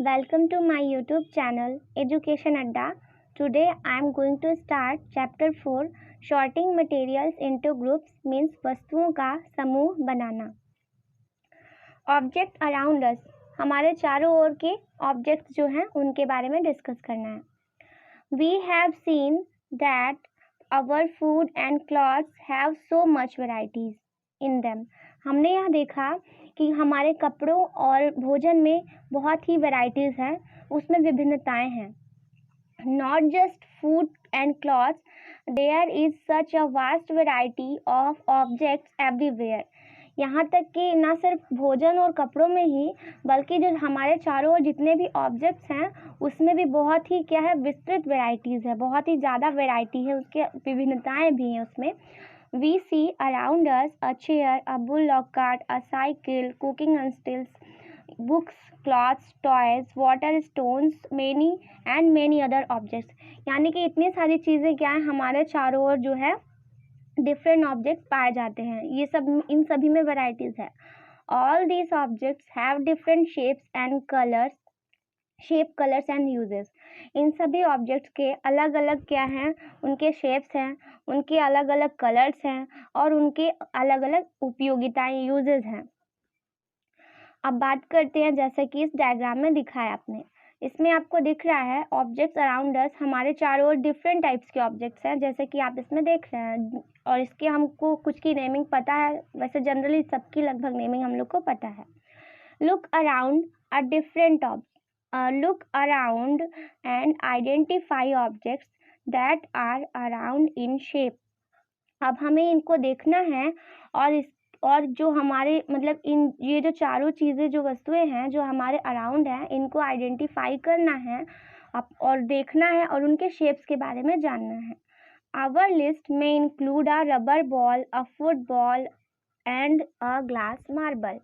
Welcome to my YouTube channel Education Adda. Today I am going to start chapter 4 Sorting materials into groups means वस्तुओं का समूह बनाना. Object around us, हमारे चारों ओर के objects जो हैं उनके बारे में डिस्कस करना है. We have seen that our food and clothes have so much varieties in them. हमने यह देखा कि हमारे कपड़ों और भोजन में बहुत ही वैरायटीज़ हैं, उसमें विभिन्नताएं हैं. Not just food and clothes, there is such a vast variety of objects everywhere. यहाँ तक कि ना सिर्फ भोजन और कपड़ों में ही बल्कि जो हमारे चारों ओर जितने भी ऑब्जेक्ट्स हैं उसमें भी बहुत ही क्या है विस्तृत वैरायटीज़ है, बहुत ही ज़्यादा वैरायटी है, उसके विभिन्नताएं भी हैं उसमें. We see around us a chair, a bullock cart, a cycle, cooking utensils, books, clothes, toys, water, stones, many other objects. यानी कि इतनी सारी चीज़ें क्या है हमारे चारों ओर जो है डिफरेंट ऑब्जेक्ट्स पाए जाते हैं. ये सब इन सभी में वैरायटीज़ है. All these objects have different shapes and colors. Shape colours and uses. इन सभी ऑब्जेक्ट्स के अलग अलग क्या हैं, उनके शेप्स हैं, उनके अलग अलग कलर्स हैं और उनके अलग अलग उपयोगिताएं यूजेस हैं. अब बात करते हैं जैसे कि इस डायग्राम में दिखाया आपने. इसमें आपको दिख रहा है ऑब्जेक्ट्स अराउंड अस, हमारे चारों ओर डिफरेंट टाइप्स के ऑब्जेक्ट्स हैं जैसे कि आप इसमें देख रहे हैं. और इसके हमको कुछ की नेमिंग पता है, वैसे जनरली सबकी लगभग नेमिंग हम लोग को पता है. Look around a different look around and identify objects that are around in shape. अब हमें इनको देखना है और जो हमारे मतलब इन ये जो चारों चीज़ें जो वस्तुएं हैं जो हमारे अराउंड हैं इनको आइडेंटिफाई करना है और देखना है और उनके शेप्स के बारे में जानना है. Our list may include a rubber ball, a football and a glass marble.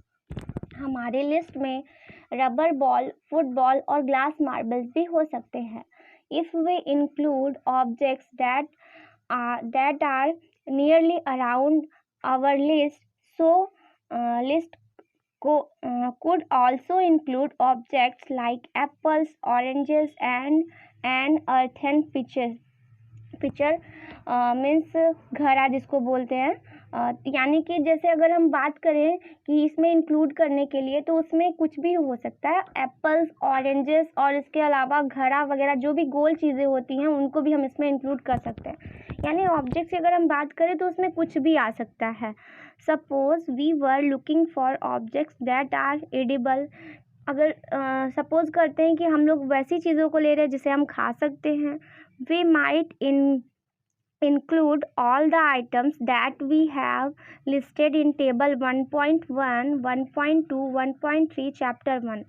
हमारे लिस्ट में रबर बॉल, फुटबॉल और ग्लास मार्बल्स भी हो सकते हैं. If we include objects that are nearly around our list, so list could also include objects like apples, oranges and earthen pitcher means घड़ा जिसको बोलते हैं. यानी कि जैसे अगर हम बात करें कि इसमें इंक्लूड करने के लिए तो उसमें कुछ भी हो सकता है. एप्पल्स, ऑरेंजेस और इसके अलावा घड़ा वगैरह जो भी गोल चीज़ें होती हैं उनको भी हम इसमें इंक्लूड कर सकते हैं. यानी ऑब्जेक्ट की अगर हम बात करें तो उसमें कुछ भी आ सकता है. Suppose we were looking for objects that are edible. अगर सपोज करते हैं कि हम लोग वैसी चीज़ों को ले रहे हैं जिसे हम खा सकते हैं. We might include all the items that we have listed in table 1.1, 1.2, 1.3 chapter 1.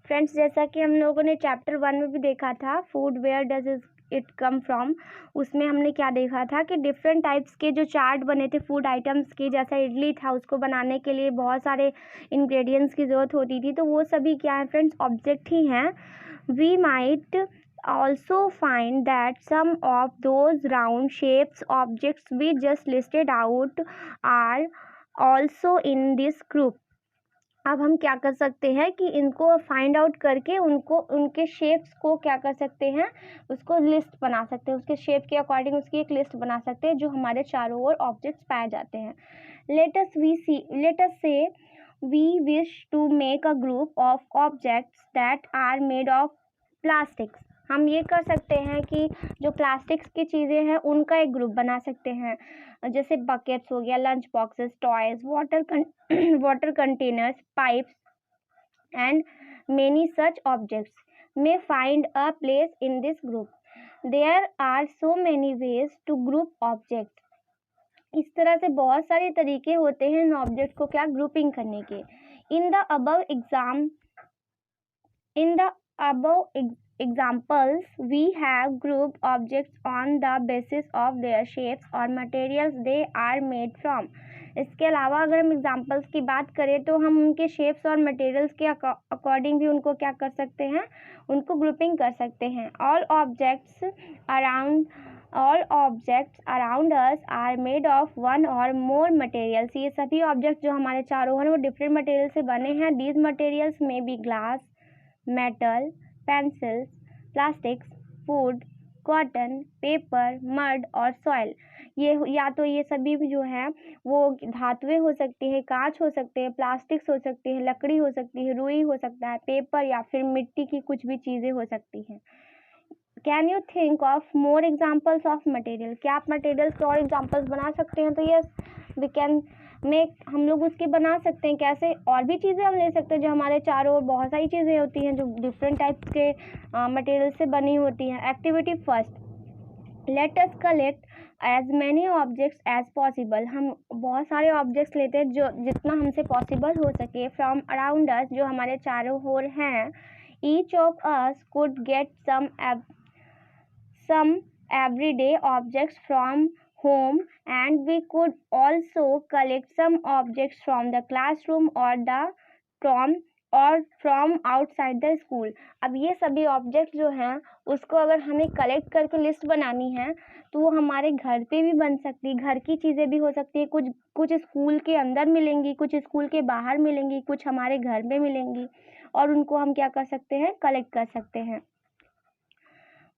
Friends, जैसा कि हम लोगों ने चैप्टर 1 में भी देखा था food where does it come from, उसमें हमने क्या देखा था कि डिफरेंट टाइप्स के जो चार्ट बने थे फूड आइटम्स के. जैसा इडली था उसको बनाने के लिए बहुत सारे इंग्रेडिएंट्स की ज़रूरत होती थी, तो वो सभी क्या है फ्रेंड्स ऑब्जेक्ट ही हैं. We might also find that some of those round shapes objects we just listed out are also in this group. अब हम क्या कर सकते हैं कि इनको फाइंड आउट करके उनको उनके शेप्स को क्या कर सकते हैं, उसको लिस्ट बना सकते हैं, उसके शेप के अकॉर्डिंग उसकी एक लिस्ट बना सकते हैं जो हमारे चारों ओर ऑब्जेक्ट्स पाए जाते हैं. let us say we wish to make a group of objects that are made of plastics. हम ये कर सकते हैं कि जो प्लास्टिक्स की चीज़ें हैं उनका एक ग्रुप बना सकते हैं. जैसे बकेट्स हो गया, lunch boxes, toys, water containers, pipes and many such objects may find a place in this group. There are so many ways to group objects. इस तरह से बहुत सारे तरीके होते हैं इन ऑब्जेक्ट को क्या ग्रुपिंग करने के. In the above examples, we have grouped objects on the basis of their shapes or materials they are made from. इसके अलावा अगर हम एग्जाम्पल्स की बात करें तो हम उनके शेप्स और मटेरियल्स के अकॉर्डिंग भी उनको क्या कर सकते हैं, उनको ग्रुपिंग कर सकते हैं. All objects around us are made of one or more materials. ये सभी ऑब्जेक्ट्स जो हमारे चारों हैं वो डिफरेंट मटेरियल से बने हैं. These materials may be glass, metal, pencils, plastics, food, cotton, paper, mud और सॉइल। ये या तो ये सभी भी जो है वो धातुएं हो सकती है, कांच हो सकते हैं, प्लास्टिक्स हो सकती है, लकड़ी हो सकती है, रुई हो सकता है, पेपर या फिर मिट्टी की कुछ भी चीज़ें हो सकती हैं। Can you think of more examples of material? क्या आप मटेरियल्स के और एग्जाम्पल्स बना सकते हैं? तो यस, वी कैन मेक, हम लोग उसकी बना सकते हैं। कैसे? और भी चीज़ें हम ले सकते हैं जो हमारे चारों ओर बहुत सारी चीज़ें होती हैं जो डिफरेंट टाइप्स के मटेरियल से बनी होती हैं। Activity first, let us collect as many objects as possible. हम बहुत सारे ऑब्जेक्ट्स लेते हैं जो जितना हमसे पॉसिबल हो सके फ्रॉम अराउंड अस, जो हमारे चारों ओर हैं। Each of us could get some everyday objects from home, and we could also collect some objects from the classroom from outside the school. अब ये सभी ऑब्जेक्ट जो हैं उसको अगर हमें कलेक्ट करके लिस्ट बनानी है तो वो हमारे घर पे भी बन सकती है, घर की चीज़ें भी हो सकती है, कुछ स्कूल के अंदर मिलेंगी, कुछ स्कूल के बाहर मिलेंगी, कुछ हमारे घर में मिलेंगी, और उनको हम क्या कर सकते हैं? कलेक्ट कर सकते हैं।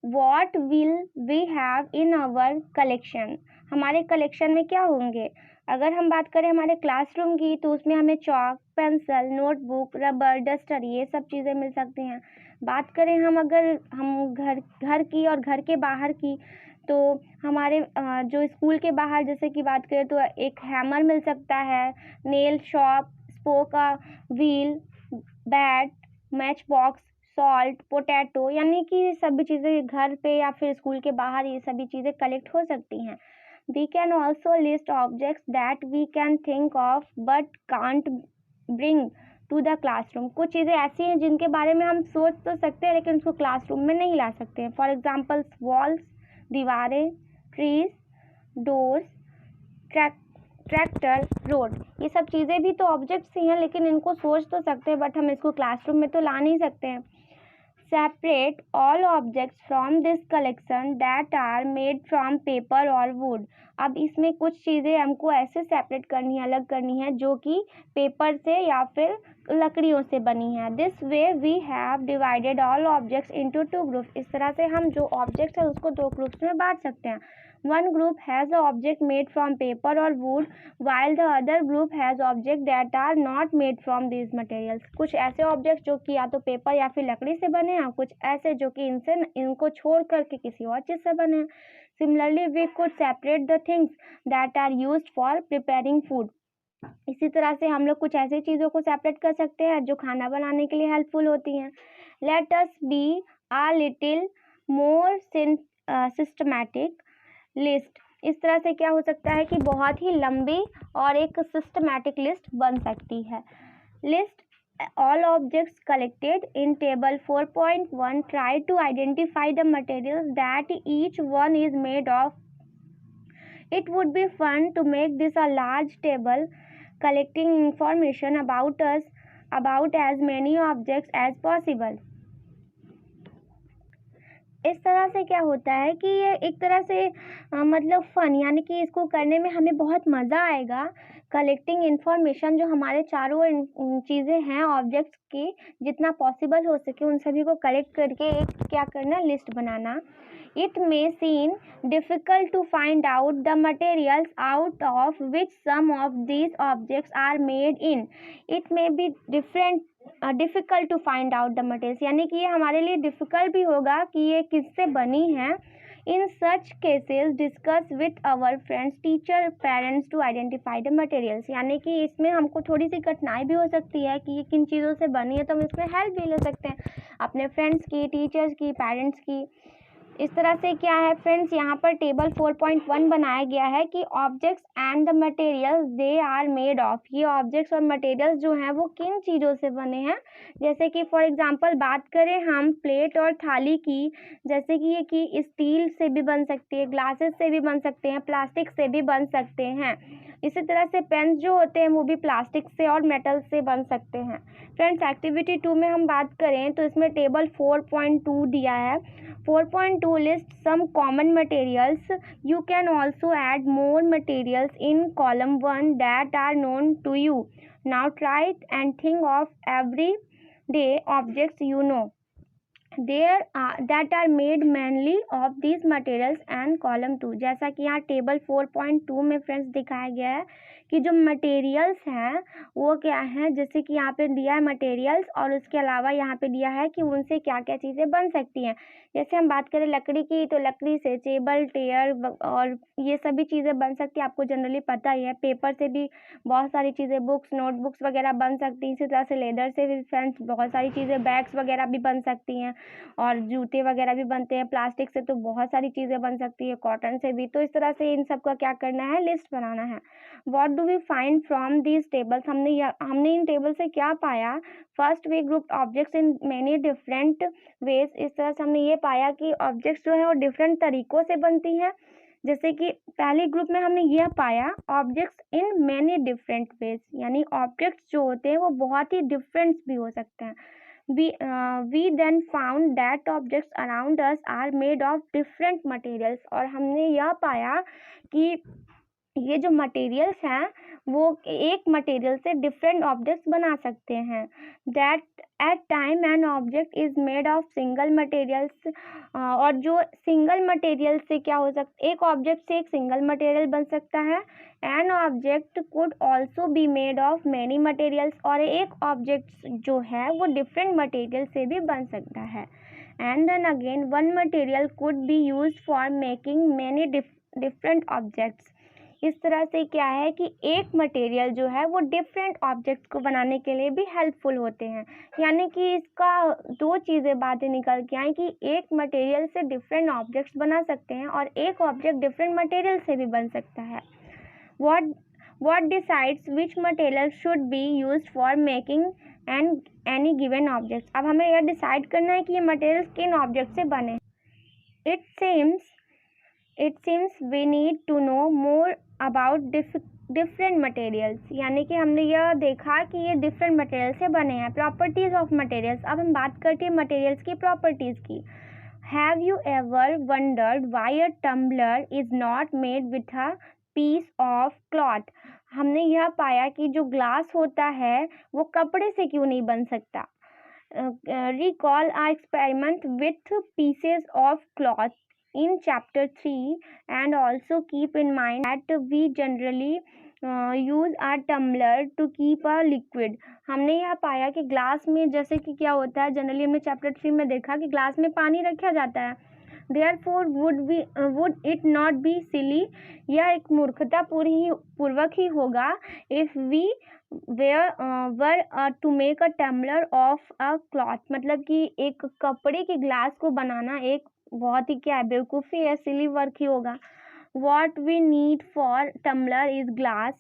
What will we have in our collection? हमारे कलेक्शन में क्या होंगे? अगर हम बात करें हमारे क्लासरूम की तो उसमें हमें chalk, pencil, notebook, rubber, duster, ये सब चीज़ें मिल सकती हैं। बात करें हम घर की और घर के बाहर की, तो हमारे जो स्कूल के बाहर जैसे कि बात करें तो एक हैमर मिल सकता है, nail shop, spoke wheel, bat, match box, salt, potato, यानी कि सभी चीज़ें घर पे या फिर स्कूल के बाहर ये सभी चीज़ें कलेक्ट हो सकती हैं। We can also list objects that we can think of but can't bring to the classroom. कुछ चीज़ें ऐसी हैं जिनके बारे में हम सोच तो सकते हैं लेकिन उसको क्लासरूम में नहीं ला सकते हैं। फॉर एग्जाम्पल्स वॉल्स, दीवारें, ट्रीज, डोर्स, ट्रैक्टर, रोड, ये सब चीज़ें भी तो ऑब्जेक्ट्स ही हैं लेकिन इनको सोच तो सकते हैं बट हम इसको क्लासरूम में तो ला नहीं सकते हैं। Separate all objects from this collection that are made from paper or wood. अब इसमें कुछ चीज़ें हमको ऐसे सेपरेट करनी है, अलग करनी है, जो कि पेपर से या फिर लकड़ियों से बनी है। This way we have divided all objects into 2 groups. इस तरह से हम जो ऑब्जेक्ट्स हैं उसको 2 ग्रुप्स में बांट सकते हैं। One group has an object made from paper or wood, while the other group has objects that are not made from these materials. कुछ ऐसे ऑब्जेक्ट जो कि या तो पेपर या फिर लकड़ी से बने हैं, कुछ ऐसे जो कि इनको छोड़ करके किसी और चीज़ से बने हैं। Similarly, we could separate the things that are used for preparing food. इसी तरह से हम लोग कुछ ऐसी चीज़ों को सेपरेट कर सकते हैं जो खाना बनाने के लिए हेल्पफुल होती हैं। Let us be a little more systematic. List, इस तरह से क्या हो सकता है कि बहुत ही लंबी और एक सिस्टमैटिक लिस्ट बन सकती है। List all objects collected in table 4.1. Try to identify the materials that each one is made of. It would be fun to make this a large table collecting information about us, about as many objects as possible. इस तरह से क्या होता है कि ये एक तरह से मतलब फ़न, यानी कि इसको करने में हमें बहुत मज़ा आएगा। कलेक्टिंग इन्फॉर्मेशन, जो हमारे चारों चीज़ें हैं ऑब्जेक्ट्स की, जितना पॉसिबल हो सके उन सभी को कलेक्ट करके एक क्या करना, list banana. It may seem difficult to find out the materials out of which some of these objects are made in. It may be difficult to find out the materials, यानी कि ये हमारे लिए difficult भी होगा कि ये किससे बनी है। In such cases, discuss with our friends, teacher, parents to identify the materials. यानी कि इसमें हमको थोड़ी सी कठिनाई भी हो सकती है कि ये किन चीज़ों से बनी है, तो हम इसमें हेल्प भी ले सकते हैं अपने फ्रेंड्स की, टीचर्स की, पेरेंट्स की। इस तरह से क्या है फ्रेंड्स, यहाँ पर टेबल 4.1 बनाया गया है कि objects and the materials they are made of. ये ऑब्जेक्ट्स और मटेरियल्स जो हैं वो किन चीज़ों से बने हैं। जैसे कि फॉर एग्जांपल बात करें हम प्लेट और थाली की, जैसे कि ये कि स्टील से भी बन सकती है, ग्लासेस से भी बन सकते हैं, प्लास्टिक से भी बन सकते हैं। इसी तरह से पेन्स जो होते हैं वो भी प्लास्टिक से और मेटल से बन सकते हैं। फ्रेंड्स, एक्टिविटी 2 में हम बात करें तो इसमें टेबल 4.2 दिया है। 4.2 lists some common materials. You can also add more materials in column 1 that are known to you. Now try and think of every day objects you know that are made mainly of these materials and column 2 जैसा कि यहाँ table 4.2 में friends दिखाया गया है कि जो materials हैं वो क्या हैं, जैसे कि यहाँ पे दिया है मटेरियल्स और उसके अलावा यहाँ पे दिया है कि उनसे क्या क्या चीज़ें बन सकती हैं। जैसे हम बात करें लकड़ी की, तो लकड़ी से टेबल, चेयर और ये सभी चीज़ें बन सकती है, आपको जनरली पता ही है। पेपर से भी बहुत सारी चीज़ें, बुक्स, नोटबुक्स वगैरह बन सकती हैं। इसी तरह से लेदर से भी फ्रेंड्स बहुत सारी चीज़ें, बैग्स वगैरह भी बन सकती हैं और जूते वगैरह भी बनते हैं। प्लास्टिक से तो बहुत सारी चीज़ें बन सकती है, कॉटन से भी। तो इस तरह से इन सब का क्या करना है, लिस्ट बनाना है। What do we find from these tables, हमने इन टेबल से क्या पाया। First we group objects in many different ways, इस तरह से हमने ये पाया कि ऑब्जेक्ट्स जो है वो डिफरेंट तरीक़ों से बनती हैं। जैसे कि पहले ग्रुप में हमने यह पाया objects in many different ways, यानी ऑब्जेक्ट्स जो होते हैं वो बहुत ही डिफरेंट भी हो सकते हैं। we then found that objects around us are made of different materials, और हमने यह पाया कि ये जो मटेरियल्स हैं वो एक मटेरियल से डिफरेंट ऑब्जेक्ट्स बना सकते हैं। That at time an object is made of single materials, और जो सिंगल मटेरियल से क्या हो सकता, एक ऑब्जेक्ट से एक सिंगल मटेरियल बन सकता है। An object could also be made of many materials, और एक ऑब्जेक्ट जो है वो डिफरेंट मटेरियल से भी बन सकता है। And then again one material could be used for making many different objects. इस तरह से क्या है कि एक मटेरियल जो है वो डिफरेंट ऑब्जेक्ट्स को बनाने के लिए भी हेल्पफुल होते हैं। यानी कि इसका दो चीज़ें बातें निकल के आई कि एक मटेरियल से डिफरेंट ऑब्जेक्ट्स बना सकते हैं और एक ऑब्जेक्ट डिफरेंट मटेरियल से भी बन सकता है। What decides which material should be used for making any given object? अब हमें यह डिसाइड करना है कि ये मटेरियल्स किन ऑब्जेक्ट से बने। It seems we need to know more about different materials, यानी कि हमने यह देखा कि ये डिफरेंट मटेरियल से बने हैं। प्रॉपर्टीज ऑफ मटेरियल्स, अब हम बात करते हैं मटेरियल्स की प्रॉपर्टीज की। Have you ever wondered why a tumbler is not made with a piece of cloth? हमने यह पाया कि जो ग्लास होता है वो कपड़े से क्यों नहीं बन सकता। Recall our experiment with pieces of cloth in chapter 3, and also keep in mind that we generally use our tumbler to keep a liquid. हमने यह पाया कि ग्लास में जैसे कि क्या होता है, जनरली हमने चैप्टर 3 में देखा कि ग्लास में पानी रखा जाता है। Therefore would it not be silly, यह एक मूर्खता पूर्वक ही होगा if we were to make a tumbler of a cloth, मतलब कि एक कपड़े के ग्लास को बनाना एक बहुत ही क्या बेवकूफ़ी है, सिली वर्क ही होगा। What we need for tumbler is glass,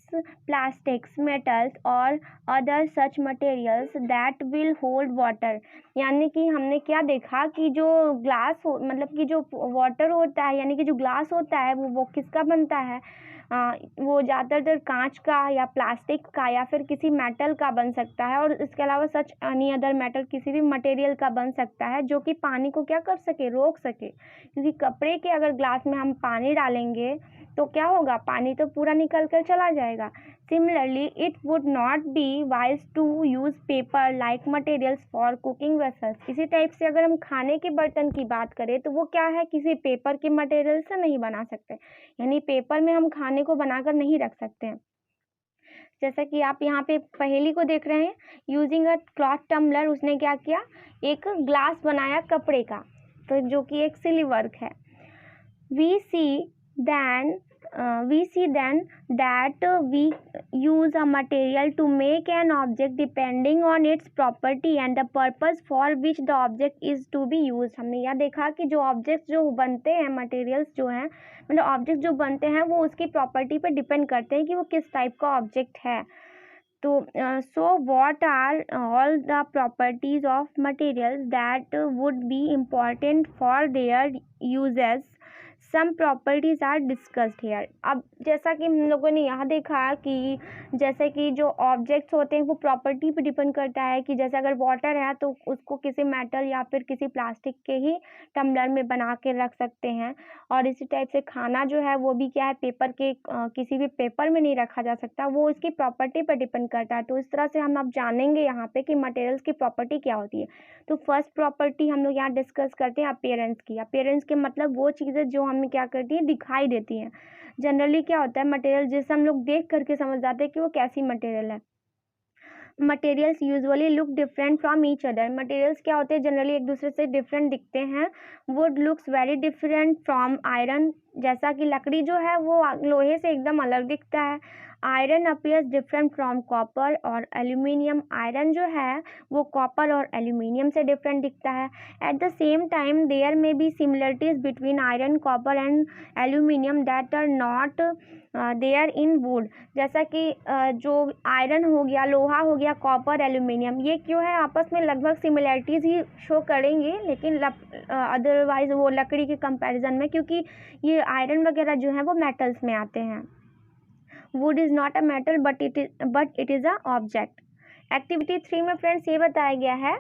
plastics, metals or other such materials that will hold water. यानी कि हमने क्या देखा कि जो ग्लास हो, मतलब कि जो वाटर होता है, यानी कि जो ग्लास होता है वो किसका बनता है, वो ज़्यादातर कांच का या प्लास्टिक का या फिर किसी मेटल का बन सकता है, और इसके अलावा सच एनी अदर मेटल, किसी भी मटेरियल का बन सकता है जो कि पानी को क्या कर सके, रोक सके। क्योंकि कपड़े के अगर ग्लास में हम पानी डालेंगे तो क्या होगा, पानी तो पूरा निकल कर चला जाएगा। Similarly it would not be wise to use paper like materials for cooking vessels. इसी टाइप से अगर हम खाने के बर्तन की बात करें तो वो क्या है, किसी पेपर के मटेरियल से नहीं बना सकते, यानी पेपर में हम खाने को बनाकर नहीं रख सकते हैं। जैसा कि आप यहाँ पे पहेली को देख रहे हैं, यूजिंग अ क्लॉथ टम्बलर, उसने क्या किया, एक ग्लास बनाया कपड़े का, तो जो कि एक सिली वर्क है। We see then that we use a material to make an object depending on its property and the purpose for which the object is to be used. हमने यह देखा कि जो ऑब्जेक्ट्स जो बनते हैं, मटेरियल्स जो हैं, मतलब ऑब्जेक्ट जो बनते हैं वो उसकी प्रॉपर्टी पे डिपेंड करते हैं कि वो किस टाइप का ऑब्जेक्ट है। तो so what are all the properties of materials that would be important for their uses? Some properties are discussed here. अब जैसा कि हम लोगों ने यहाँ देखा कि जैसे कि जो ऑब्जेक्ट्स होते हैं वो प्रॉपर्टी पे डिपेंड करता है कि जैसे अगर वाटर है तो उसको किसी मेटल या फिर किसी प्लास्टिक के ही टम्बलर में बना के रख सकते हैं, और इसी टाइप से खाना जो है वो भी क्या है पेपर के किसी भी पेपर में नहीं रखा जा सकता, वो इसकी प्रॉपर्टी पर डिपेंड करता है। तो इस तरह से हम अब जानेंगे यहाँ पे कि मटेरियल्स की प्रॉपर्टी क्या होती है। तो फर्स्ट प्रॉपर्टी हम लोग यहाँ डिस्कस करते हैं अपीयरेंस की। अपीयरेंस के मतलब वो चीज़ें जो हमें क्या करती हैं, दिखाई देती हैं। जनरली क्या होता है मटेरियल जिसे हम लोग देख करके समझ जाते हैं कि वो कैसी मटेरियल है। Materials usually look different from each other. Materials क्या होते हैं जनरली एक दूसरे से डिफरेंट दिखते हैं। Would looks very different from iron, जैसा कि लकड़ी जो है वो लोहे से एकदम अलग दिखता है। Iron appears different from copper और एल्यूमिनियम। आयरन जो है वो कॉपर और एल्यूमिनियम से डिफरेंट दिखता है। At the same time there may be similarities between iron copper and aluminium that are not there in wood. जैसा कि जो आयरन हो गया, लोहा हो गया, कॉपर, एल्यूमिनियम, ये क्यों है आपस में लगभग सिमिलरिटीज़ ही शो करेंगे, लेकिन अदरवाइज वो लकड़ी के कंपैरिजन में, क्योंकि ये आयरन वगैरह जो है वो मेटल्स में आते हैं। Would is not a metal but it is a object. Activity 3 में फ्रेंड्स ये बताया गया है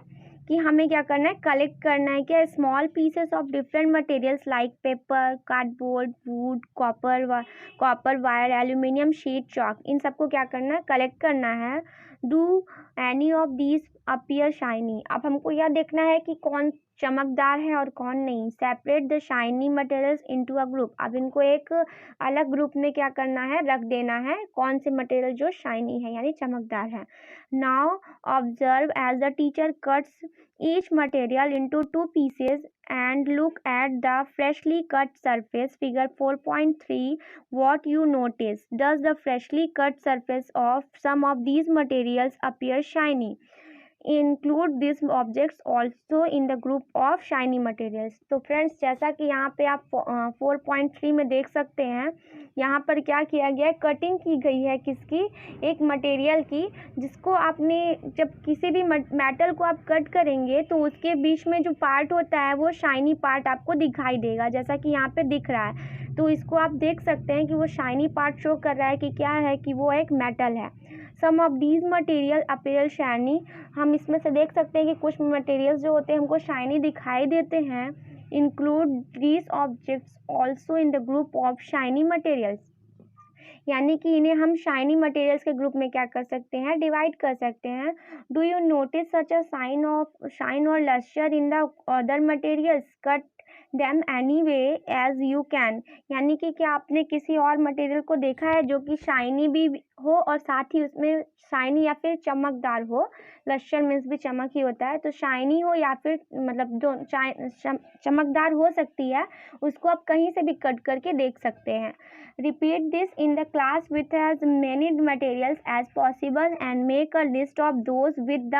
कि हमें क्या करना है, कलेक्ट करना है क्या small pieces of different materials like paper, cardboard, wood, copper wire, aluminium sheet, chalk, इन सबको क्या करना है, कलेक्ट करना है। Do any of these appear shiny. अब हमको यह देखना है कि कौन चमकदार है और कौन नहीं। Separate the shiny materials into a group. अब इनको एक अलग ग्रुप में क्या करना है, रख देना है, कौन से मटेरियल जो शाइनी है यानी चमकदार है। Now observe as the teacher cuts each material into 2 pieces and look at the freshly cut surface, figure 4.3. What you notice? Does the freshly cut surface of some of these materials appear shiny? Include these objects also in the group of shiny materials. तो friends जैसा कि यहाँ पे आप 4.3 में देख सकते हैं, यहाँ पर क्या किया गया है, कटिंग की गई है किसकी, एक मटेरियल की, जिसको आपने जब किसी भी मेटल को आप कट करेंगे तो उसके बीच में जो पार्ट होता है वो शाइनी पार्ट आपको दिखाई देगा, जैसा कि यहाँ पे दिख रहा है। तो इसको आप देख सकते हैं कि वो शाइनी पार्ट शो कर रहा है कि क्या है, कि वो एक मेटल है। Some of these material appear shiny. हम इसमें से देख सकते हैं कि कुछ मटेरियल्स जो होते हैं हमको शाइनी दिखाई देते हैं। Include these objects also in the group of shiny materials, यानी कि इन्हें हम शाइनी मटेरियल्स के ग्रुप में क्या कर सकते हैं, डिवाइड कर सकते हैं। Do you notice such a sign of shine और lustre in the other materials? Cut them any way as you can. यानी कि क्या आपने किसी और मटेरियल को देखा है जो कि शाइनी भी हो और साथ ही उसमें शाइनी या फिर चमकदार हो? लस्टर मीन्स भी चमक ही होता है, तो शाइनी हो या फिर मतलब जो चमकदार हो सकती है, उसको आप कहीं से भी कट करके देख सकते हैं। Repeat this in the class with as many materials as possible and make a list of those with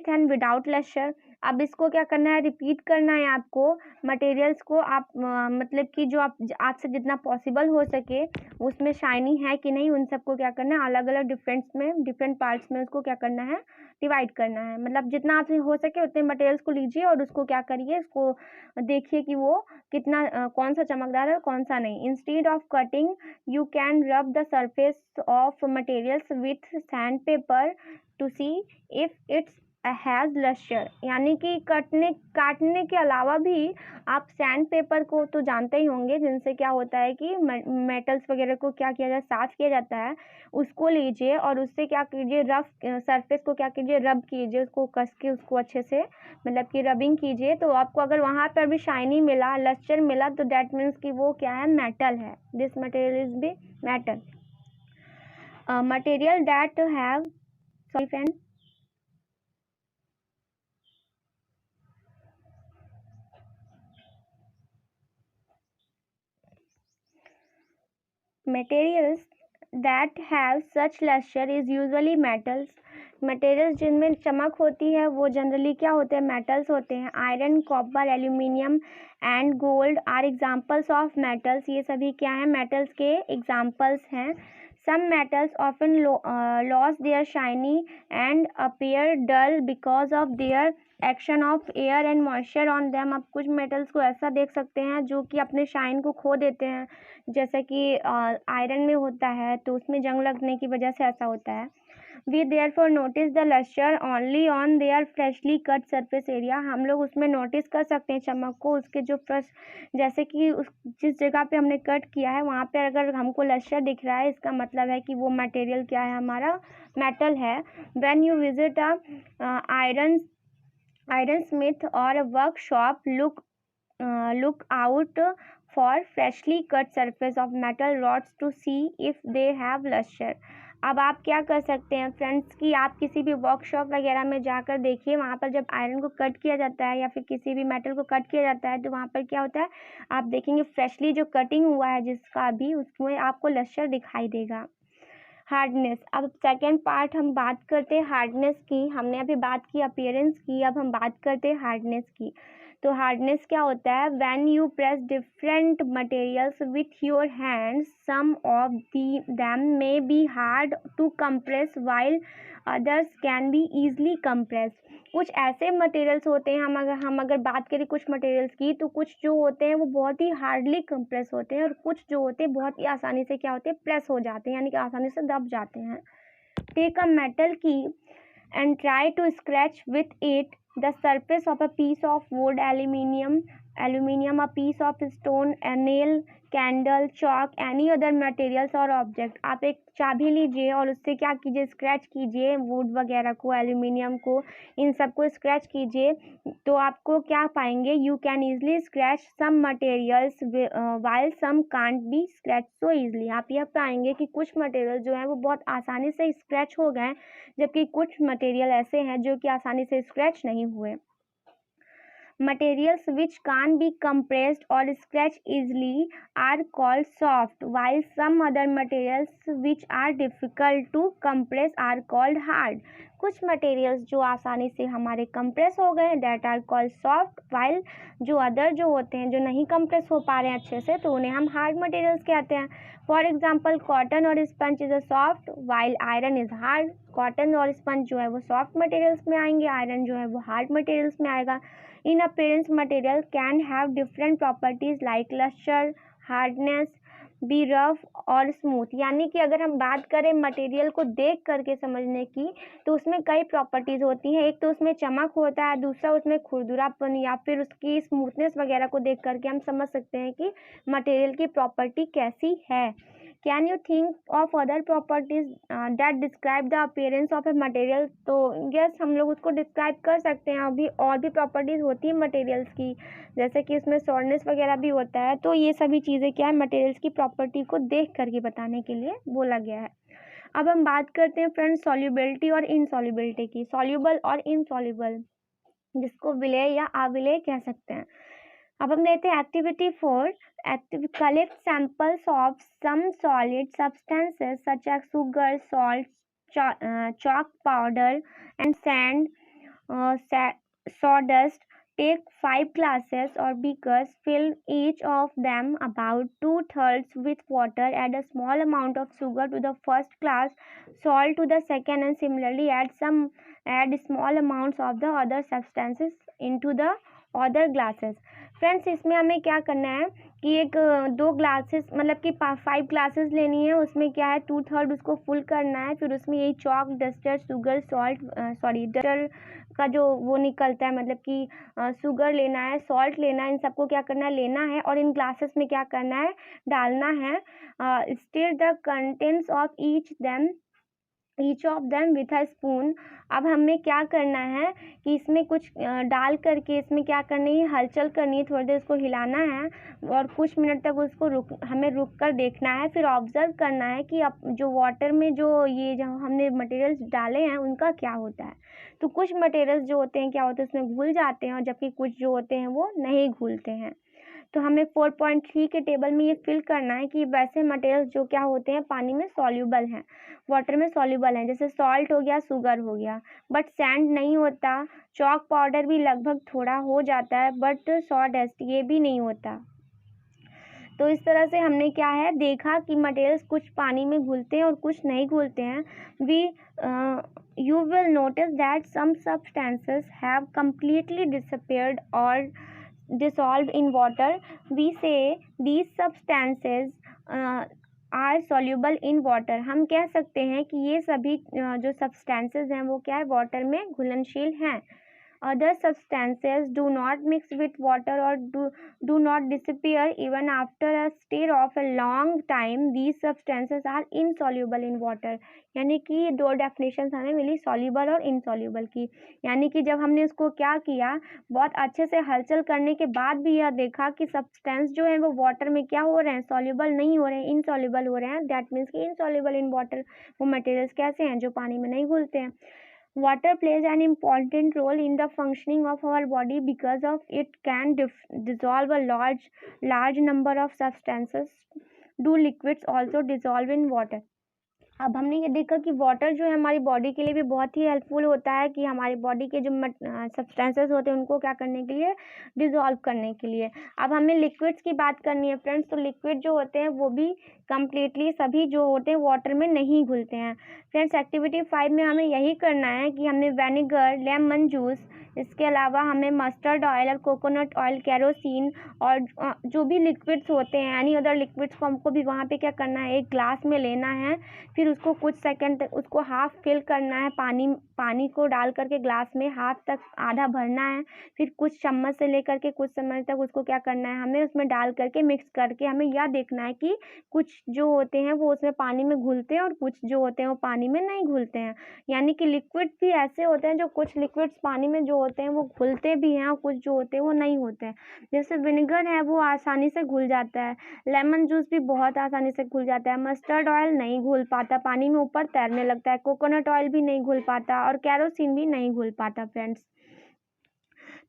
and without luster. अब इसको क्या करना है, रिपीट करना है आपको मटेरियल्स को। आप मतलब कि जो आपसे जितना पॉसिबल हो सके उसमें शाइनी है कि नहीं, उन सबको क्या करना है, अलग अलग डिफरेंट पार्ट्स में उसको क्या करना है, डिवाइड करना है। मतलब जितना आपसे हो सके उतने मटेरियल्स को लीजिए और उसको क्या करिए, उसको देखिए कि वो कितना कौन सा चमकदार है कौन सा नहीं। Instead of cutting you can rub the surface of materials with sand paper to see if it's has lustre. यानी कि काटने के अलावा भी आप सैंड पेपर को तो जानते ही होंगे, जिनसे क्या होता है कि मेटल्स वगैरह को क्या किया जाए, साफ़ किया जाता है। उसको लीजिए और उससे क्या कीजिए, रफ सरफेस को क्या कीजिए, रब कीजिए, उसको कस के उसको अच्छे से मतलब कि रबिंग कीजिए। तो आपको अगर वहाँ पर भी शाइनी मिला, लस्टर मिला, तो डैट मीन्स कि वो क्या है, मेटल है। This material is be metal. Material that have sorry friend materials that have such luster is usually metals. Materials जिनमें चमक होती है वो जनरली क्या होते हैं, मेटल्स होते हैं। Iron, copper, aluminium and gold are examples of metals. ये सभी क्या हैं, मेटल्स के एग्जाम्पल्स हैं। Some metals often lose their shiny and appear dull because of their action of air and moisture on them. अब कुछ metals को ऐसा देख सकते हैं जो कि अपने शाइन को खो देते हैं, जैसे कि आयरन में होता है, तो उसमें जंग लगने की वजह से ऐसा होता है. We therefore notice the luster only on their freshly cut surface area. हम लोग उसमें नोटिस कर सकते हैं चमक को उसके जो फ्रेश, जैसे कि उस जिस जगह पे हमने कट किया है वहाँ पे अगर हमको लस्टर दिख रहा है, इसका मतलब है कि वो मटेरियल क्या है, हमारा मेटल है. When you visit a iron smith or a workshop, look out for freshly cut surface of metal rods to see if they have luster. अब आप क्या कर सकते हैं फ्रेंड्स कि आप किसी भी वर्कशॉप वगैरह में जाकर देखिए, वहाँ पर जब आयरन को कट किया जाता है या फिर किसी भी मेटल को कट किया जाता है तो वहाँ पर क्या होता है, आप देखेंगे फ्रेशली जो कटिंग हुआ है जिसका भी, उसमें आपको लस्टर दिखाई देगा. हार्डनेस. अब सेकेंड पार्ट हम बात करते हैं हार्डनेस की. हमने अभी बात की अपीयरेंस की, अब हम बात करते हैं हार्डनेस की. तो हार्डनेस क्या होता है? When you press different materials with your hands, some of them may be hard to compress while others can be easily compress. कुछ ऐसे मटेरियल्स होते हैं, हम अगर बात करें कुछ मटेरियल्स की, तो कुछ जो होते हैं वो बहुत ही हार्डली कंप्रेस होते हैं और कुछ जो होते हैं बहुत ही आसानी से क्या होते हैं, प्रेस हो जाते हैं, यानी कि आसानी से दब जाते हैं. टेक अ मेटल की and try to scratch with it the surface of a piece of wood, aluminium, a piece of stone, a nail, candle, chalk, any other materials और ऑब्जेक्ट. आप एक चाबी लीजिए और उससे क्या कीजिए, स्क्रैच कीजिए वुड वगैरह को, एल्यूमिनियम को, इन सबको स्क्रैच कीजिए, तो आपको क्या पाएंगे, you can easily scratch some materials while some can't be scratch so easily. आप यह पाएंगे कि कुछ मटेरियल जो है वो बहुत आसानी से स्क्रैच हो गए, जबकि कुछ मटेरियल ऐसे हैं जो कि आसानी से स्क्रैच नहीं हुए. Materials which can't be compressed or scratched easily are called soft, while some other materials which are difficult to compress are called hard. कुछ मटेरियल्स जो आसानी से हमारे कंप्रेस हो गए, that are called soft, while जो अदर जो होते हैं जो नहीं कंप्रेस हो पा रहे हैं अच्छे से, तो उन्हें हम हार्ड मटेरियल्स कहते हैं. फॉर एग्जाम्पल, कॉटन और sponge is a soft while iron is hard. Cotton और स्पंज जो है वो सॉफ्ट मटेरियल्स में आएंगे, आयरन जो है वो हार्ड मटेरियल्स में आएगा. In appearance, material can have different properties like luster, hardness, be rough और smooth. यानी कि अगर हम बात करें मटेरियल को देख करके समझने की, तो उसमें कई प्रॉपर्टीज़ होती हैं. एक तो उसमें चमक होता है, दूसरा उसमें खुरदुरापन या फिर उसकी स्मूथनेस वगैरह को देख करके हम समझ सकते हैं कि मटेरियल की प्रॉपर्टी कैसी है. Can you think of other properties that describe the appearance of a material. तो यस, हम लोग उसको डिस्क्राइब कर सकते हैं. अभी और भी प्रॉपर्टीज़ होती हैं मटेरियल्स की, जैसे कि उसमें सॉफ्टनेस वगैरह भी होता है. तो ये सभी चीज़ें क्या है, मटेरियल्स की प्रॉपर्टी को देख करके बताने के लिए बोला गया है. अब हम बात करते हैं फ्रेंड्स सॉल्युबिलिटी और इनसॉल्युबिलिटी की. सॉल्युबल और इनसॉल्युबल, जिसको विलेय या अविलेय कह सकते हैं. अब हम लेते हैं activity 4. Collect samples of some solid substances such as sugar, salt, chalk powder and sand, sawdust. Take 5 glasses or beakers, fill each of them about 2/3 with water. Add a small amount of sugar to the first glass, salt to the second, and similarly add small amounts of the other substances into the other glasses. Friends, इसमें हमें क्या करना है कि एक 2 glasses मतलब कि 5 glasses लेनी है, उसमें क्या है 2/3 उसको फुल करना है. फिर उसमें यही chalk, duster, sugar, salt, duster का जो वो निकलता है, मतलब कि शुगर लेना है, सॉल्ट लेना है, इन सबको क्या करना है, लेना है और इन ग्लासेस में क्या करना है, डालना है. Stir the contents of each of them with a spoon. अब हमें क्या करना है कि इसमें कुछ डाल करके इसमें क्या करनी है, हलचल करनी है, थोड़ी देर उसको हिलाना है और कुछ मिनट तक उसको हमें रुक कर देखना है. फिर ऑब्जर्व करना है कि अब जो वाटर में जो हमने मटेरियल्स डाले हैं उनका क्या होता है. तो कुछ मटेरियल्स जो होते हैं क्या होते हैं, उसमें घुल जाते हैं और जबकि कुछ जो होते हैं वो नहीं घुलते हैं. तो हमें 4.3 के टेबल में ये फिल करना है कि वैसे मटेरियल्स जो क्या होते हैं पानी में सॉल्यूबल हैं, वाटर में सॉल्यूबल हैं, जैसे सॉल्ट हो गया, शुगर हो गया, बट सैंड नहीं होता. चॉक पाउडर भी लगभग थोड़ा हो जाता है, बट सॉ डस्ट ये भी नहीं होता. तो इस तरह से हमने क्या है देखा कि मटेरियल्स कुछ पानी में घुलते हैं और कुछ नहीं घुलते हैं. We you will notice that some substances have completely disappeared or dissolved in water. We say these substances are soluble in water. हम कह सकते हैं कि ये सभी जो substances हैं वो क्या है वाटर में घुलनशील हैं. Other substances do not mix with water or do not disappear even after a stay of a long time. These substances are insoluble in water. यानी कि दो डेफिनेशंस हमें मिली सॉल्यूबल और इनसॉल्यूबल की. यानी कि जब हमने इसको क्या किया बहुत अच्छे से हलचल करने के बाद भी यह देखा कि सब्सटेंस जो है वो वाटर में क्या हो रहे हैं सॉल्यूबल नहीं हो रहे हैं इनसॉल्यूबल हो रहे हैं. दैट मीन्स कि इनसॉल्यूबल इन वाटर वो मटेरियल्स कैसे हैं जो पानी में नहीं घुलते हैं. Water plays an important role in the functioning of our body because of it can dissolve a large number of substances. Do liquids also dissolve in water? अब हमने ये देखा कि वाटर जो है हमारी बॉडी के लिए भी बहुत ही हेल्पफुल होता है कि हमारी बॉडी के जो सब्सटेंसेस होते हैं उनको क्या करने के लिए डिसॉल्व करने के लिए. अब हमें लिक्विड्स की बात करनी है फ्रेंड्स. तो लिक्विड जो होते हैं वो भी कम्प्लीटली सभी जो होते हैं वाटर में नहीं घुलते हैं. फ्रेंड्स एक्टिविटी 5 में हमें यही करना है कि हमें विनेगर लेमन जूस इसके अलावा हमें मस्टर्ड ऑयल और कोकोनट ऑयल केरोसिन और जो भी लिक्विड्स होते हैं एनी अदर लिक्विड्स को हमको भी वहाँ पे क्या करना है एक ग्लास में लेना है. फिर उसको कुछ सेकंड तक उसको हाफ फिल करना है पानी को डाल करके ग्लास में हाफ तक आधा भरना है. फिर कुछ चम्मच से लेकर के कुछ समय तक उसको क्या करना है हमें उसमें डाल करके मिक्स करके हमें यह देखना है कि कुछ जो होते हैं वो उसमें पानी में घुलते हैं और कुछ जो होते हैं वो पानी में नहीं घुलते हैं. यानी कि लिक्विड भी ऐसे होते हैं जो कुछ लिक्विड्स पानी में जो होते हैं वो घुलते भी हैं और कुछ जो होते हैं वो नहीं होते हैं. जैसे विनेगर है वो आसानी से घुल जाता है. लेमन जूस भी बहुत आसानी से घुल जाता है. मस्टर्ड ऑयल नहीं घुल पाता पानी में ऊपर तैरने लगता है. कोकोनट ऑयल भी नहीं घुल पाता और केरोसिन भी नहीं घुल पाता friends.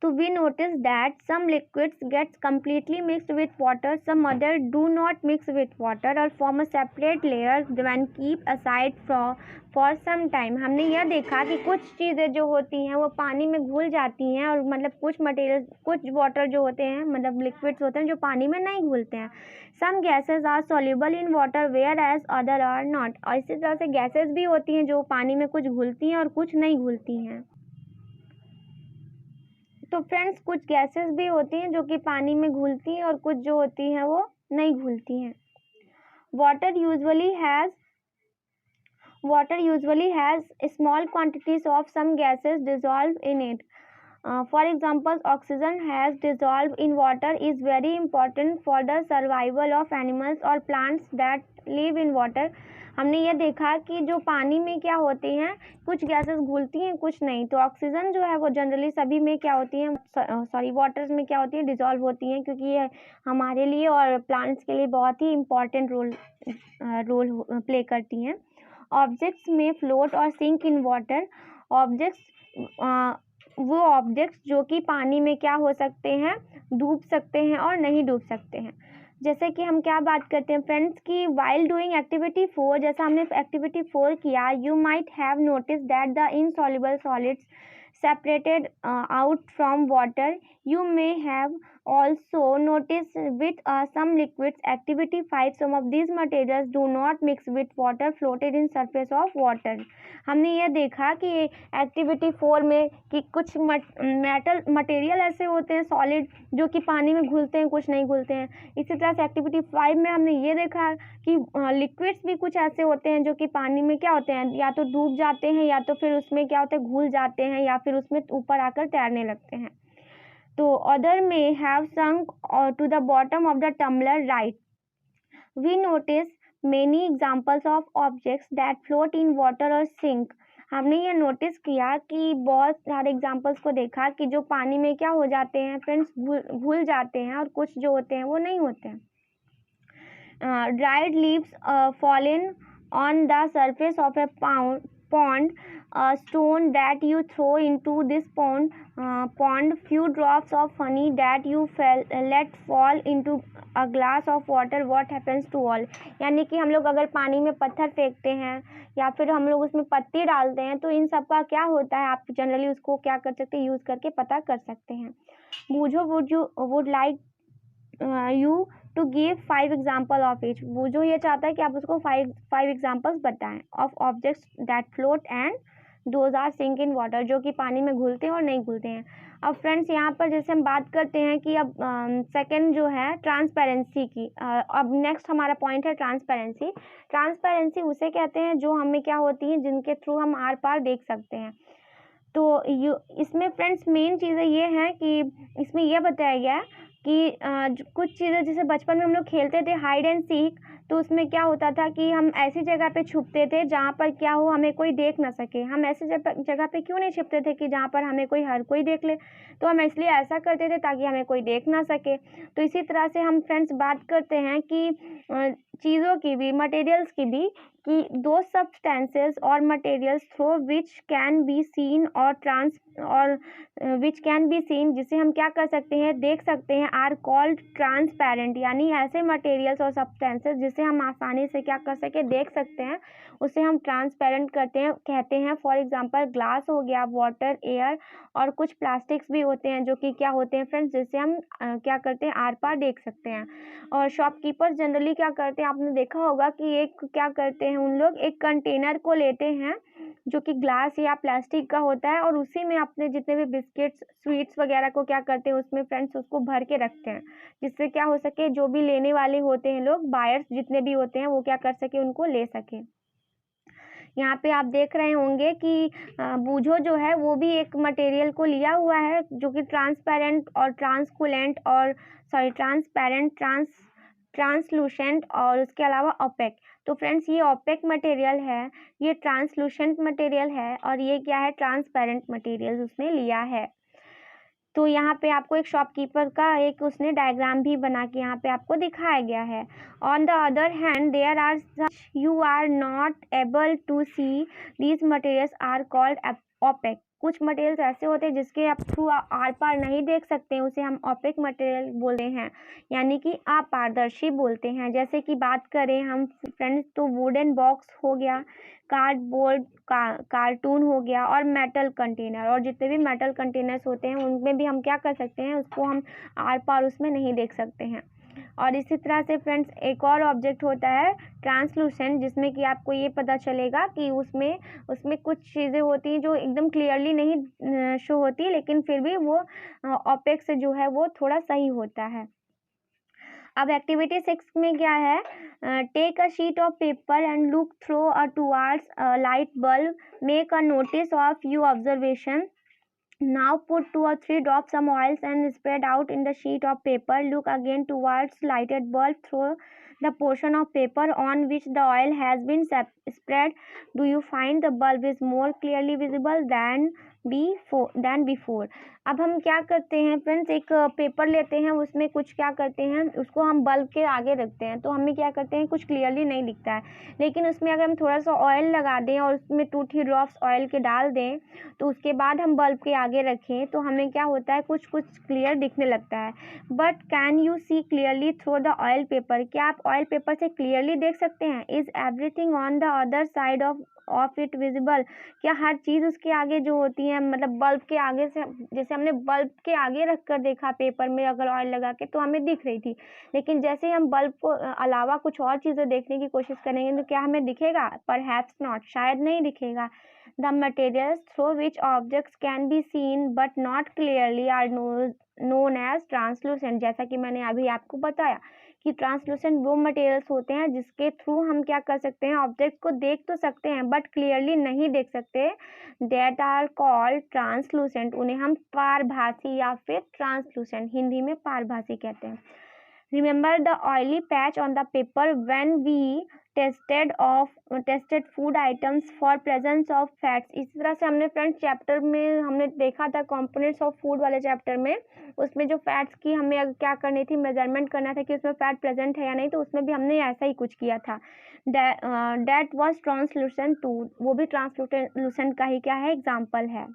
So we notice that some liquids gets completely mixed with water, some other do not mix with water or form a separate layer when keep aside for some time. हमने यह देखा कि कुछ चीज़ें जो होती हैं वो पानी में घुल जाती हैं और मतलब कुछ मटेरियल कुछ वाटर जो होते हैं मतलब लिक्विड्स होते हैं जो पानी में नहीं घुलते हैं. Some gases are soluble in water whereas other are not. और इसी तरह से गैसेस भी होती हैं जो पानी में कुछ घुलती हैं और कुछ नहीं घुलती हैं. तो फ्रेंड्स कुछ गैसेस भी होती हैं जो कि पानी में घुलती हैं और कुछ जो होती हैं वो नहीं घुलती हैं. Water usually has small quantities of some gases dissolved in it. For example, oxygen has dissolved in water is very important for the survival of animals or plants that live in water. हमने ये देखा कि जो पानी में क्या होती हैं कुछ गैसेस घुलती हैं कुछ नहीं. तो ऑक्सीजन जो है वो जनरली सभी में क्या होती हैं वाटर्स में क्या होती हैं डिसॉल्व होती हैं क्योंकि ये हमारे लिए और प्लांट्स के लिए बहुत ही इम्पॉर्टेंट रोल प्ले करती हैं. ऑब्जेक्ट्स में फ्लोट और सिंक इन वाटर. वो ऑब्जेक्ट्स जो कि पानी में क्या हो सकते हैं डूब सकते हैं और नहीं डूब सकते हैं. जैसे कि हम क्या बात करते हैं फ्रेंड्स कि वाइल डूइंग एक्टिविटी 4 जैसा हमने एक्टिविटी 4 किया you might have notice that the insoluble solids separated out from water. You may have also noticed with some liquids activity 5 some of these materials do not mix with water floated in surface of water. हमने ये देखा कि activity 4 में कि कुछ material ऐसे होते हैं सॉलिड जो कि पानी में घुलते हैं कुछ नहीं घुलते हैं. इसी तरह से एक्टिविटी 5 में हमने ये देखा कि लिक्विड्स भी कुछ ऐसे होते हैं जो कि पानी में क्या होते हैं या तो डूब जाते हैं या तो फिर उसमें क्या होता है घुल जाते हैं या फिर उसमें ऊपर आकर तैरने लगते हैं. तो अदर में have sunk to the bottom of the tumbler right. We notice many examples of objects that float in water और सिंक. हमने ये नोटिस किया कि बहुत सारे एग्जाम्पल्स को देखा कि जो पानी में क्या हो जाते हैं फ्रेंड्स घुल जाते हैं और कुछ जो होते हैं वो नहीं होते हैं. Dried leaves fallen on the surface of a pond. A stone that you throw into this pond, few drops of honey that you let fall into a glass of water. What happens to all? यानी कि हम लोग अगर पानी में पत्थर फेंकते हैं या फिर हम लोग उसमें पत्ती डालते हैं तो इन सब का क्या होता है आप जनरली उसको क्या कर सकते हैं यूज़ करके पता कर सकते हैं. Bujo would like you to give 5 example of each. वो ये चाहता है कि आप उसको 5 एग्जाम्पल्स बताएं of objects that float and those are sink in water, जो कि पानी में घुलते हैं और नहीं घुलते हैं। अब फ्रेंड्स यहाँ पर जैसे हम बात करते हैं कि अब सेकंड जो है ट्रांसपेरेंसी की, अब नेक्स्ट हमारा पॉइंट है ट्रांसपेरेंसी। ट्रांसपेरेंसी उसे कहते हैं जो हमें क्या होती है, जिनके थ्रू हम आर पार देख सकते हैं। तो इसमें फ्रेंड्स मेन चीज़ें ये हैं कि इसमें यह बताया गया है कि कुछ चीज़ें जैसे बचपन में हम लोग खेलते थे हाइड एंड सीक, तो उसमें क्या होता था कि हम ऐसी जगह पे छुपते थे जहाँ पर क्या हो हमें कोई देख ना सके। हम ऐसी जगह पे क्यों नहीं छुपते थे कि जहाँ पर हमें कोई हर कोई देख ले, तो हम इसलिए ऐसा करते थे ताकि हमें कोई देख ना सके। तो इसी तरह से हम फ्रेंड्स बात करते हैं कि चीज़ों की भी, मटेरियल्स की भी, कि दो सब्सटेंसेस और materials through which can be seen और विच कैन बी सीन, जिसे हम क्या कर सकते हैं, देख सकते हैं, आर कॉल्ड ट्रांसपेरेंट। यानी ऐसे मटेरियल्स और सब्सटेंसेस जिसे हम आसानी से क्या कर सके, देख सकते हैं, उसे हम ट्रांसपेरेंट कहते हैं। फॉर एग्जांपल ग्लास हो गया, वाटर, एयर, और कुछ प्लास्टिक्स भी होते हैं जो कि क्या होते हैं फ्रेंड्स, जिससे हम क्या करते हैं, आर पार देख सकते हैं। और शॉपकीपर जनरली क्या करते हैं, आपने देखा होगा कि एक क्या करते हैं, उन लोग एक कंटेनर को लेते हैं जो कि ग्लास या प्लास्टिक का होता है, और उसी में अपने जितने भी बिस्किट्स, स्वीट्स वगैरह को क्या करते हैं, उसमें फ्रेंड्स उसको भर के रखते हैं, जिससे क्या हो सके, जो भी लेने वाले होते हैं लोग, बायर्स जितने भी होते हैं, वो क्या कर सके, उनको ले सके। यहाँ पे आप देख रहे होंगे कि बूझो जो है वो भी एक मटेरियल को लिया हुआ है जो कि ट्रांसपेरेंट और ट्रांसकुलेंट और ट्रांसपेरेंट, ट्रांसलूसेंट और उसके अलावा ओपेक। तो फ्रेंड्स ये ओपेक मटेरियल है, ये ट्रांसलूसेंट मटेरियल है, और ये क्या है, ट्रांसपेरेंट मटेरियल उसने लिया है। तो यहाँ पे आपको एक शॉपकीपर का एक उसने डायग्राम भी बना के यहाँ पे आपको दिखाया गया है। On the other hand there are such you are not able to see, these materials are called opaque. कुछ मटेरियल्स ऐसे होते हैं जिसके आप थ्रू आर पार नहीं देख सकते हैं, उसे हम ओपेक मटेरियल बोलते हैं, यानी कि अपारदर्शी बोलते हैं। जैसे कि बात करें हम फ्रेंड्स, तो वुडन बॉक्स हो गया, कार्डबोर्ड, कार्टून हो गया, और मेटल कंटेनर, और जितने भी मेटल कंटेनर्स होते हैं उनमें भी हम क्या कर सकते हैं, उसको हम आर पार उसमें नहीं देख सकते हैं। और इसी तरह से फ्रेंड्स एक और ऑब्जेक्ट होता है ट्रांसलूसेंट, जिसमें कि आपको ये पता चलेगा कि उसमें कुछ चीज़ें होती हैं जो एकदम क्लियरली नहीं शो होती, लेकिन फिर भी वो ओपेक से जो है वो थोड़ा सही होता है। अब एक्टिविटी 6 में क्या है, take a sheet of paper and look through towards light bulb, make a notice of you observation. Now put 2 or 3 drops some oils and spread out in the sheet of paper. Look again towards lighted bulb through the portion of paper on which the oil has been spread. Do you find the bulb is more clearly visible than before? अब हम क्या करते हैं friends, एक paper लेते हैं, उसमें कुछ क्या करते हैं, उसको हम बल्ब के आगे रखते हैं, तो हमें क्या करते हैं, कुछ क्लियरली नहीं दिखता है। लेकिन उसमें अगर हम थोड़ा सा ऑयल लगा दें और उसमें 2-3 ड्रॉप्स ऑयल के डाल दें, तो उसके बाद हम बल्ब के आगे रखें, तो हमें क्या होता है, कुछ क्लियर दिखने लगता है। But can you see clearly through the oil paper? क्या आप ऑयल पेपर से क्लियरली देख सकते हैं? Is everything on the other side of it visible? क्या हर चीज़ उसके आगे जो होती है, मतलब बल्ब के आगे से, जैसे हमने बल्ब के आगे रख कर देखा पेपर में अगर ऑयल लगा के, तो हमें दिख रही थी, लेकिन जैसे ही हम बल्ब को अलावा कुछ और चीज़ें देखने की कोशिश करेंगे तो क्या हमें दिखेगा? परहैप्स नॉट, शायद नहीं दिखेगा। The materials through which objects can be seen but not clearly are known as translucent। जैसा कि मैंने अभी आपको बताया कि ट्रांसलूसेंट वो मटेरियल्स होते हैं जिसके थ्रू हम क्या कर सकते हैं, ऑब्जेक्ट को देख तो सकते हैं बट क्लियरली नहीं देख सकते, दैट आर कॉल्ड ट्रांसलूसेंट। उन्हें हम पारभासी या फिर ट्रांसलूसेंट, हिंदी में पारभासी कहते हैं। Remember the oily patch on the paper when we tested food items for presence of fats। इसी तरह से हमने फ्रेंड्स चैप्टर में हमने देखा था कंपोनेंट्स ऑफ फूड वाले चैप्टर में, उसमें जो फैट्स की हमें अगर क्या करनी थी, मेजरमेंट करना था कि उसमें फैट प्रेजेंट है या नहीं, तो उसमें भी हमने ऐसा ही कुछ किया था। दैट वाज ट्रांसलूसेंट टू, वो भी ट्रांसलूसेंट का ही क्या है, एग्जाम्पल है।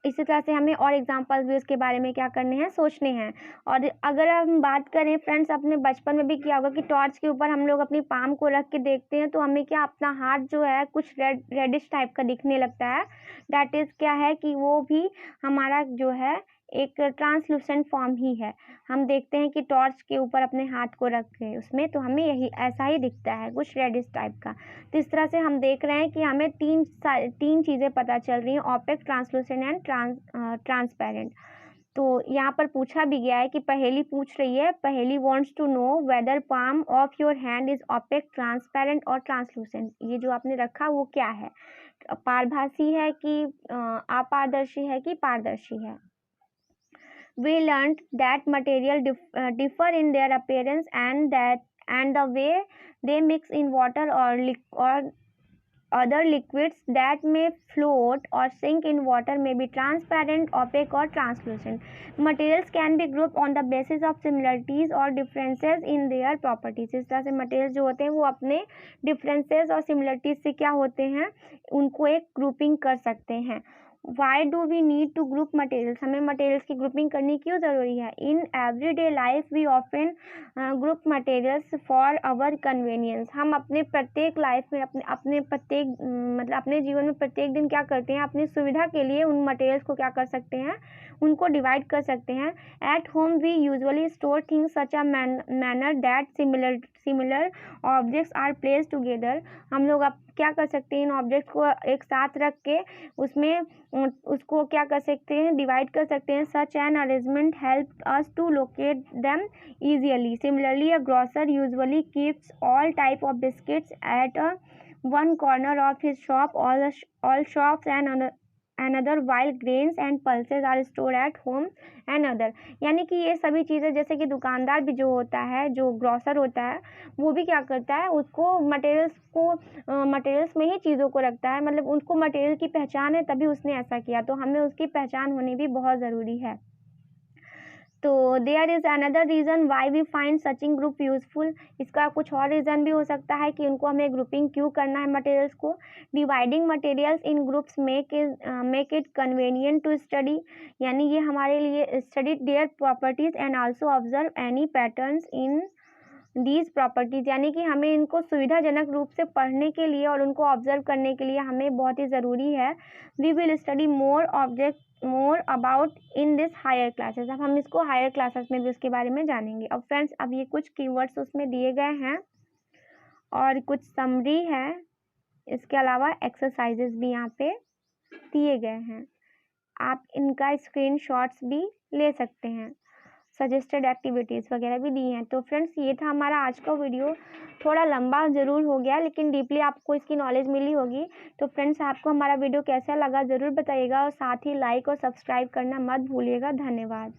इसी तरह से हमें और एग्जांपल्स भी उसके बारे में क्या करने हैं, सोचने हैं। और अगर हम बात करें फ्रेंड्स, अपने बचपन में भी किया होगा कि टॉर्च के ऊपर हम लोग अपनी पाम को रख के देखते हैं, तो हमें क्या, अपना हाथ जो है कुछ रेडिश टाइप का दिखने लगता है। दैट इज़ क्या है कि वो भी हमारा जो है एक ट्रांसलूसेंट फॉर्म ही है। हम देखते हैं कि टॉर्च के ऊपर अपने हाथ को रख के उसमें तो हमें यही ऐसा ही दिखता है, कुछ रेडिश टाइप का। तो इस तरह से हम देख रहे हैं कि हमें तीन चीज़ें पता चल रही हैं, ऑपेक, ट्रांसलूसेंट एंड ट्रांसपेरेंट। तो यहाँ पर पूछा भी गया है कि पहेली पूछ रही है, Paheli wants to know whether palm of your hand is opaque, transparent और ट्रांसलूसेंट। ये जो आपने रखा वो क्या है, पारभासी है कि अपारदर्शी है कि पारदर्शी है। We learned that material differ in their appearance and the way they mix in water or other liquids that may float or sink in water may be transparent, opaque or translucent. Materials can be grouped on the basis of similarities or differences in their properties. इस तरह से materials जो होते हैं वो अपने differences और similarities से क्या होते हैं, उनको एक grouping कर सकते हैं। Why do we need to group materials? हमें materials की grouping करनी क्यों ज़रूरी है? In everyday life we often group materials for our convenience. हम अपने प्रत्येक लाइफ में अपने प्रत्येक मतलब अपने जीवन में प्रत्येक दिन क्या करते हैं, अपनी सुविधा के लिए उन मटेरियल्स को क्या कर सकते हैं, उनको डिवाइड कर सकते हैं। At home we usually store things such a manner that similar objects are place together. हम लोग अब क्या कर सकते हैं, इन ऑब्जेक्ट्स को एक साथ रख के उसमें उसको क्या कर सकते हैं, डिवाइड कर सकते हैं। Such an arrangement help us to locate them easily. Similarly, a grocer usually keeps all type of biscuits at one corner of his shop. All shops and another, while grains and pulses are stored at home and other. यानी कि ये सभी चीज़ें, जैसे कि दुकानदार भी जो होता है, जो ग्रॉसर होता है, वो भी क्या करता है, उसको मटेरियल्स में ही चीज़ों को रखता है। मतलब उनको मटेरियल की पहचान है तभी उसने ऐसा किया, तो हमें उसकी पहचान होनी भी बहुत ज़रूरी है। तो there is another reason why we find such in group useful. इसका कुछ और रीज़न भी हो सकता है कि उनको हमें ग्रुपिंग क्यों करना है मटेरियल्स को। Dividing materials in groups make it convenient to study, यानी ये हमारे लिए study their properties and also observe any patterns in these properties, यानी कि हमें इनको सुविधाजनक रूप से पढ़ने के लिए और उनको ऑब्जर्व करने के लिए हमें बहुत ही ज़रूरी है। We will study more about in this higher classes. अब हम इसको हायर क्लासेस में भी उसके बारे में जानेंगे। अब फ्रेंड्स, अब ये कुछ कीवर्ड्स उसमें दिए गए हैं और कुछ समरी है, इसके अलावा एक्सरसाइजेस भी यहाँ पे दिए गए हैं। आप इनका स्क्रीनशॉट्स भी ले सकते हैं, सजेस्टेड एक्टिविटीज़ वगैरह भी दी हैं। तो फ्रेंड्स, ये था हमारा आज का वीडियो। थोड़ा लंबा ज़रूर हो गया, लेकिन डीपली आपको इसकी नॉलेज मिली होगी। तो फ्रेंड्स, आपको हमारा वीडियो कैसा लगा ज़रूर बताइएगा और साथ ही लाइक और सब्सक्राइब करना मत भूलिएगा। धन्यवाद।